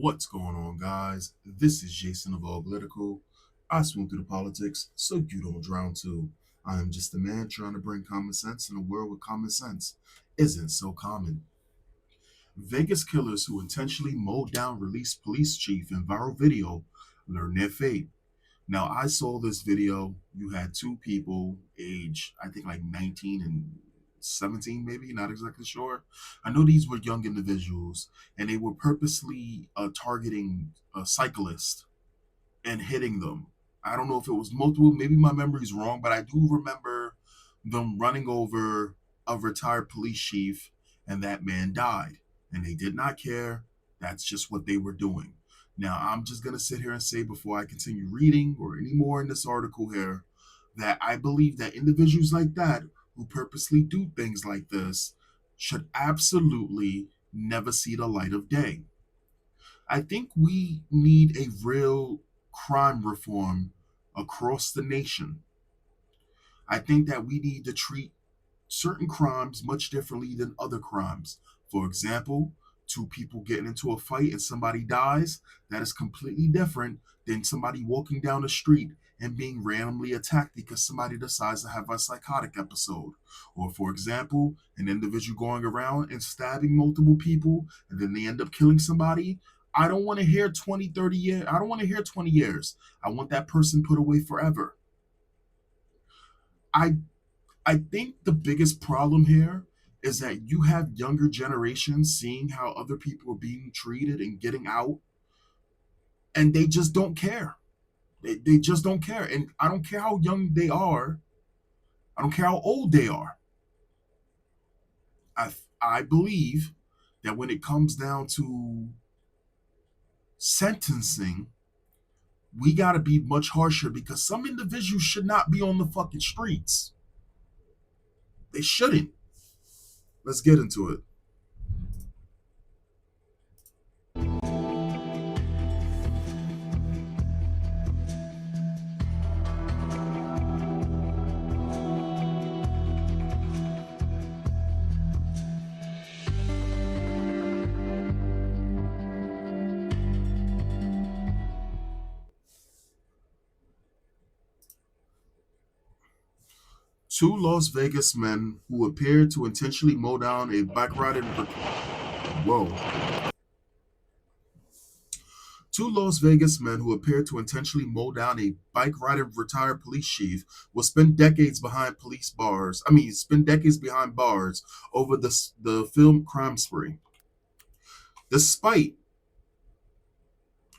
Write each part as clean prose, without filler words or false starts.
What's going on, guys? This is Jason of Auglitical. I swim through the politics so you don't drown too. I am just a man trying to bring common sense in a world where common sense isn't so common. Vegas killers who intentionally mowed down released police chief in viral video learn their fate. Now, I saw this video. You had two people, age, I think like 19 and 17, maybe, not exactly sure. I know these were young individuals, and they were purposely targeting a cyclist and hitting them. I don't know if it was multiple, maybe my memory's wrong, but I do remember them running over a retired police chief, and that man died. And they did not care. That's just what they were doing. Now, I'm just going to sit here and say before I continue reading or any more in this article here that I believe that individuals like that who purposely do things like this should absolutely never see the light of day. I think we need a real crime reform across the nation. I think that we need to treat certain crimes much differently than other crimes. For example, two people getting into a fight and somebody dies, that is completely different than somebody walking down the street and being randomly attacked because somebody decides to have a psychotic episode. Or, for example, an individual going around and stabbing multiple people and then they end up killing somebody. I don't want to hear 20, 30 years. I don't want to hear 20 years. I want that person put away forever. I I think the biggest problem here is that you have younger generations seeing how other people are being treated and getting out, and they just don't care. They just don't care. And I don't care how young they are, I don't care how old they are. I believe that when it comes down to sentencing, we got to be much harsher because some individuals should not be on the fucking streets. They shouldn't. Let's get into it. Two Las Vegas men who appeared to intentionally mow down a bike riding. Whoa. Two Las Vegas men who appeared to intentionally mow down a bike riding retired police chief will spend decades behind police bars. Spend decades behind bars over the film crime spree. Despite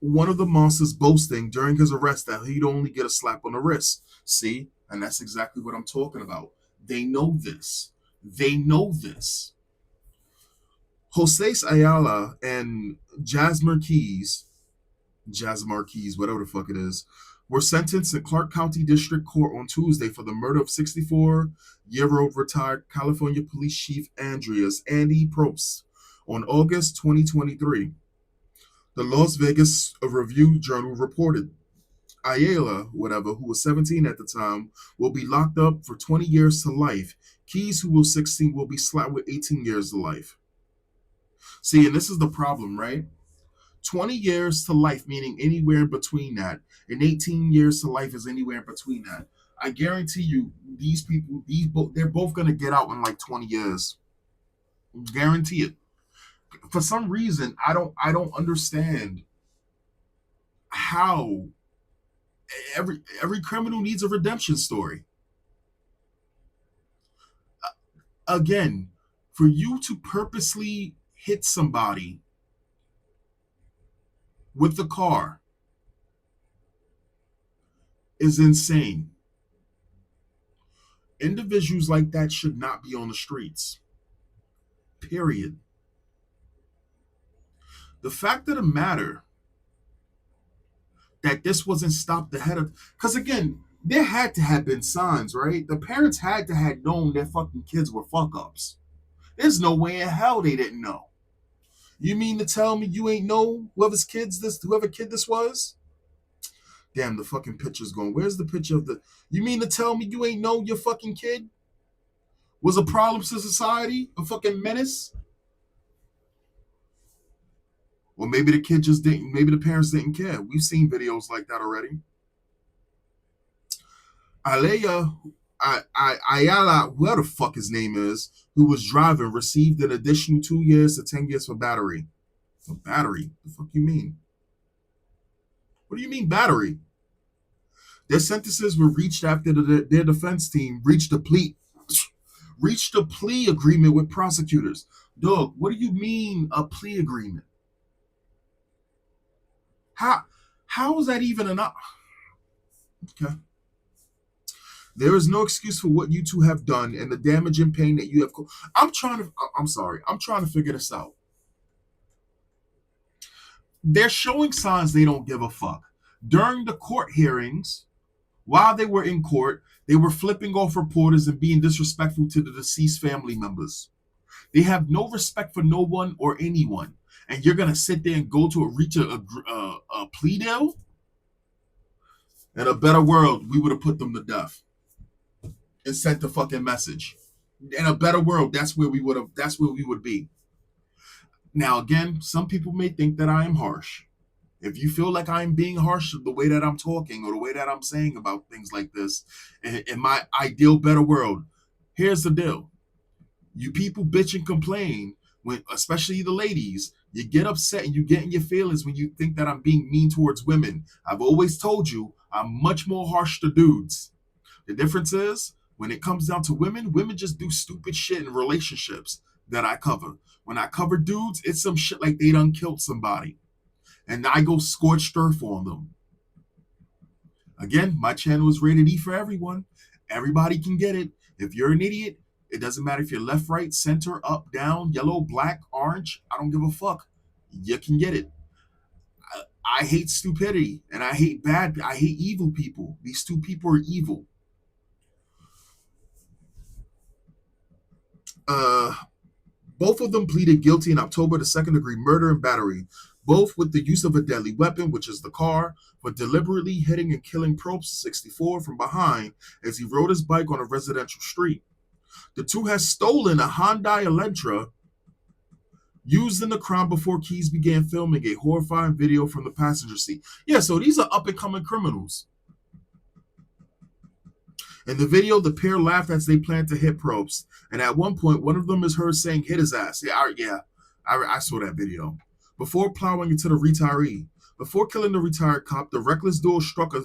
one of the monsters boasting during his arrest that he'd only get a slap on the wrist. See? And that's exactly what I'm talking about. They know this. They know this. Jose Ayala and Jzamir Keys, whatever the fuck it is, were sentenced in Clark County District Court on Tuesday for the murder of 64-year-old retired California Police Chief Andreas Andy Probst on August 2023. The Las Vegas Review Journal reported Ayala, whatever, who was 17 at the time, will be locked up for 20 years to life. Keys, who was 16, will be slapped with 18 years to life. See, and this is the problem, right? 20 years to life, meaning anywhere in between that, and 18 years to life is anywhere in between that. I guarantee you, these people, they're both gonna get out in like 20 years. Guarantee it. For some reason, I don't understand how every criminal needs a redemption story. Again, for you to purposely hit somebody with the car is insane. Individuals like that should not be on the streets. Period. The fact of the matter that this wasn't stopped ahead of, because again, there had to have been signs, right? The parents had to have known their fucking kids were fuck ups. There's no way in hell they didn't know. You mean to tell me you ain't know whoever kid this was? Damn, the fucking picture's going. Where's the picture of the? You mean to tell me you ain't know your fucking kid was a problem to society, a fucking menace? Or maybe the kid just didn't, maybe the parents didn't care. We've seen videos like that already. Alea, Ayala, whoever the fuck his name is, who was driving, received an additional 2 years to 10 years for battery. For battery? The fuck you mean? What do you mean battery? Their sentences were reached after their defense team reached a plea agreement with prosecutors. Dog, what do you mean a plea agreement? How how is that even enough? Okay. There is no excuse for what you two have done and the damage and pain that you have. I'm sorry. I'm trying to figure this out. They're showing signs they don't give a fuck. During the court hearings, while they were in court, they were flipping off reporters and being disrespectful to the deceased family members. They have no respect for no one or anyone. And you're going to sit there and go to a plea deal? In a better world, we would have put them to death and sent the fucking message. In a better world, that's where we would be. Now, again, some people may think that I am harsh. If you feel like I'm being harsh the way that I'm talking or the way that I'm saying about things like this, in my ideal better world, here's the deal. You people bitch and complain when, especially the ladies, you get upset and you get in your feelings when you think that I'm being mean towards women. I've always told you I'm much more harsh to dudes. The difference is when it comes down to women, women just do stupid shit in relationships that I cover. When I cover dudes, it's some shit like they done killed somebody. And I go scorched earth on them. Again, my channel is rated E for everyone. Everybody can get it. If you're an idiot, it doesn't matter if you're left, right, center, up, down, yellow, black, orange. I don't give a fuck. You can get it. I hate stupidity and I hate evil people. These two people are evil. Uh, Both of them pleaded guilty in October to second-degree murder and battery, both with the use of a deadly weapon, which is the car, for deliberately hitting and killing Probst, 64, from behind as he rode his bike on a residential street. The two had stolen a Hyundai Elantra used in the crime before Keys began filming a horrifying video from the passenger seat. Yeah, so these are up-and-coming criminals. In the video, the pair laughed as they planned to hit Probst, and at one point, one of them is heard saying, "Hit his ass." I saw that video. Before plowing into the retiree. Before killing the retired cop, the reckless duo struck a...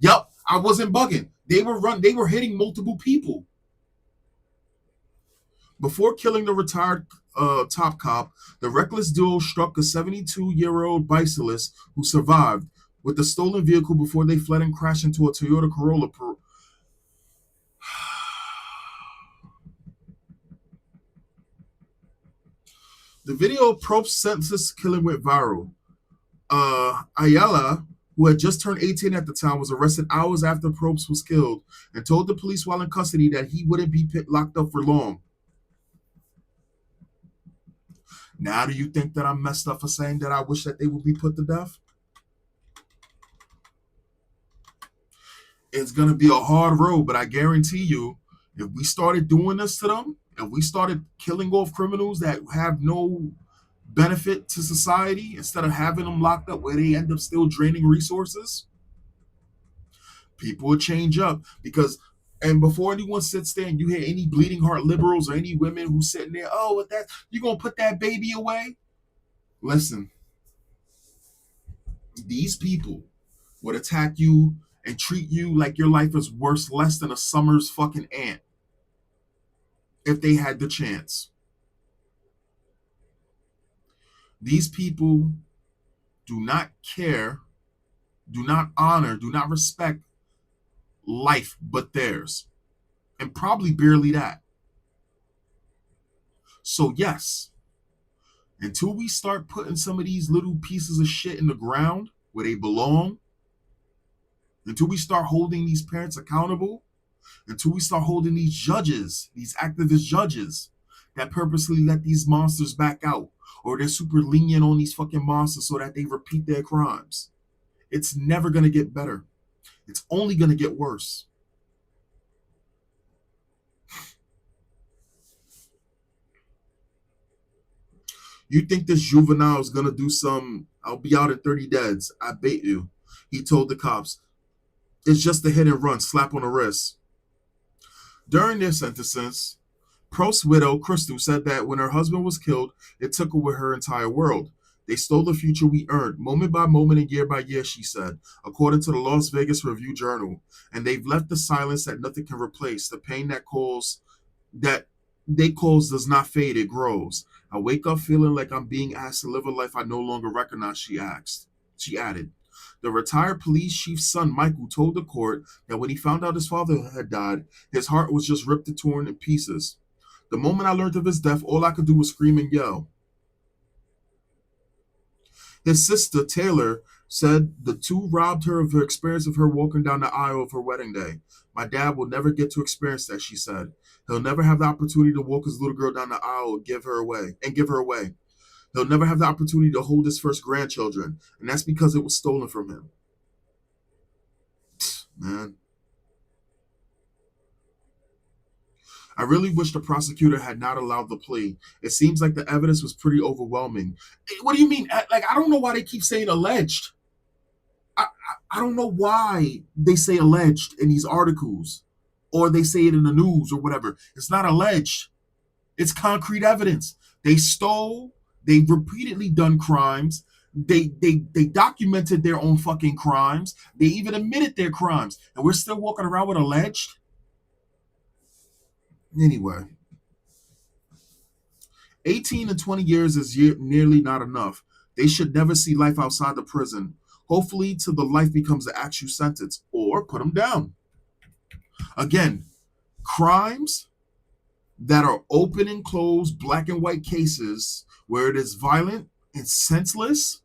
Yup, I wasn't bugging. They were hitting multiple people. Before killing the retired top cop, the reckless duo struck a 72-year-old bicyclist who survived with the stolen vehicle before they fled and crashed into a Toyota Corolla. The video of Probst's senseless killing went viral. Ayala, who had just turned 18 at the time, was arrested hours after Probst was killed and told the police while in custody that he wouldn't be locked up for long. Now, do you think that I'm messed up for saying that I wish that they would be put to death? It's going to be a hard road, but I guarantee you, if we started doing this to them, if we started killing off criminals that have no benefit to society instead of having them locked up where they end up still draining resources, people would change up. Because, and before anyone sits there and you hear any bleeding heart liberals or any women who's sitting there, "Oh, what that, you gonna put that baby away?" Listen, these people would attack you and treat you like your life is worth less than a summer's fucking ant if they had the chance. These people do not care, do not honor, do not respect life but theirs, and probably barely that. So, yes, until we start putting some of these little pieces of shit in the ground where they belong, until we start holding these parents accountable, until we start holding these judges, these activist judges that purposely let these monsters back out, or they're super lenient on these fucking monsters so that they repeat their crimes, it's never going to get better. It's only going to get worse. You think this juvenile is gonna do some, I'll be out in 30 deads. I bait you. He told the cops. It's just a hit and run, slap on the wrist. During their sentences, Prost's widow, Crystal, said that when her husband was killed, it took away her entire world. They stole the future we earned, moment by moment and year by year, she said, according to the Las Vegas Review Journal. And they've left the silence that nothing can replace, the pain that they cause does not fade, it grows. I wake up feeling like I'm being asked to live a life I no longer recognize, she asked. She added. The retired police chief's son, Michael, told the court that when he found out his father had died, his heart was just ripped and torn in pieces. The moment I learned of his death, all I could do was scream and yell. His sister, Taylor, said the two robbed her of her experience of her walking down the aisle of her wedding day. My dad will never get to experience that, she said. He'll never have the opportunity to walk his little girl down the aisle and give her away. He'll never have the opportunity to hold his first grandchildren, and that's because it was stolen from him. Man, I really wish the prosecutor had not allowed the plea. It seems like the evidence was pretty overwhelming. What do you mean? Like, I don't know why they keep saying alleged. I don't know why they say alleged in these articles or they say it in the news or whatever. It's not alleged. It's concrete evidence. They stole, they've repeatedly done crimes. They documented their own fucking crimes. They even admitted their crimes. And we're still walking around with alleged. Anyway, 18 and 20 years is nearly not enough. They should never see life outside the prison. Hopefully, till the life becomes an actual sentence, or put them down. Again, crimes that are open and closed, black and white cases where it is violent and senseless,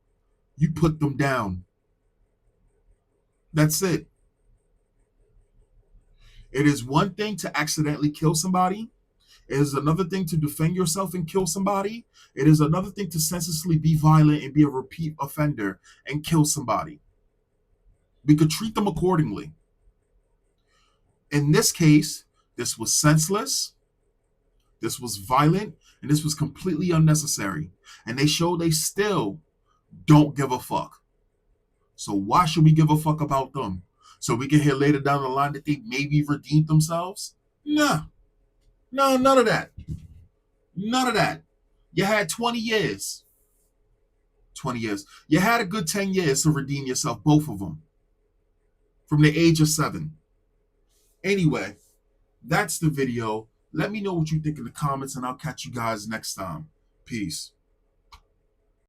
you put them down. That's it. It is one thing to accidentally kill somebody. It is another thing to defend yourself and kill somebody. It is another thing to senselessly be violent and be a repeat offender and kill somebody. We could treat them accordingly. In this case, this was senseless, this was violent, and this was completely unnecessary. And they show they still don't give a fuck. So why should we give a fuck about them? So we can hear later down the line that they maybe redeemed themselves? Nah. No, none of that. None of that. You had 20 years. 20 years. You had a good 10 years to redeem yourself, both of them. From the age of 7. Anyway, that's the video. Let me know what you think in the comments, and I'll catch you guys next time. Peace.